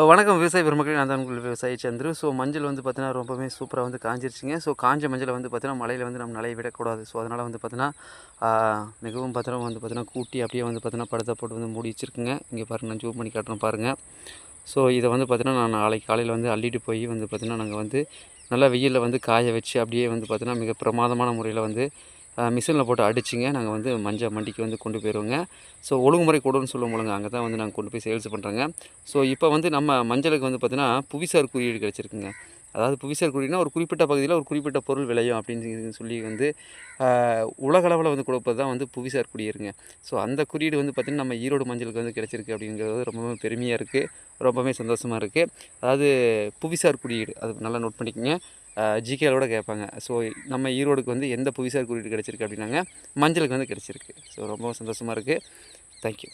வணக்கம் விவசாய பெருமக்களே, நான் தான் உங்கள் விவசாயி சந்துரு. ஸோ மஞ்சள் வந்து பார்த்தீங்கன்னா, ரொம்பவே சூப்பரா வந்து காய்ஞ்சிருச்சுங்க. ஸோ காஞ்ச மஞ்சள வந்து பார்த்தீங்கன்னா, மழையில வந்து நம்ம நனைய விடக்கூடாது. ஸோ அதனால் வந்து பார்த்தீங்கன்னா, மிகவும் பத்திரமா வந்து பார்த்தீங்கன்னா, கூட்டி அப்படியே வந்து பார்த்தீங்கன்னா, படத்த போட்டு வந்து மூடி வச்சிருக்குங்க. இங்கே பாருங்க, நான் ஜூம் பண்ணி காட்டுறேன் பாருங்க. ஸோ இத வந்து பார்த்தீங்கன்னா, நான் நாளைக்கு காலையில வந்து அள்ளிட்டு போய் வந்து பார்த்தீங்கன்னா, நாங்க வந்து நல்லா வெயில்ல வந்து காய வச்சு, அப்படியே வந்து பார்த்தீங்கன்னா, மிக பிரமாதமான முறையில வந்து மிஷினில் போட்டு அடிச்சுங்க நாங்கள் வந்து மண்டிக்கு வந்து கொண்டு போயிடுவோங்க. ஸோ ஒழுங்குமுறை கூடன்னு சொல்லுவோம் போலங்க, அங்கே தான் வந்து நாங்கள் கொண்டு போய் சேல்ஸ் பண்ணுறோங்க. ஸோ இப்போ வந்து நம்ம மஞ்சளுக்கு வந்து பார்த்தீங்கன்னா, புவிசார் குறியீடு கிடச்சிருக்குங்க. அதாவது புவிசார் குறியீடுனா ஒரு குறிப்பிட்ட பகுதியில் ஒரு குறிப்பிட்ட பொருள் விளையும் அப்படின்னு சொல்லி வந்து உலகளவில் வந்து கொடுப்பது தான் வந்து புவிசார் குறியீடுங்க. ஸோ அந்த குறியீடு வந்து பார்த்திங்கன்னா, நம்ம ஈரோடு மஞ்சளுக்கு வந்து கிடச்சிருக்கு அப்படிங்கிறது ரொம்பவே பெருமையாக இருக்குது. ரொம்பவே சந்தோஷமாக இருக்குது. அதாவது புவிசார் குறியீடு அது நல்லா நோட் பண்ணிக்கங்க. ஜிகேலோட கேட்பாங்க. ஸோ நம்ம ஈரோடுக்கு வந்து எந்த புவிசார் குறியீடு கிடச்சிருக்கு அப்படின்னாங்க, மஞ்சளுக்கு வந்து கிடச்சிருக்கு. ஸோ ரொம்பவும் சந்தோஷமாக இருக்குது. தேங்க்யூ.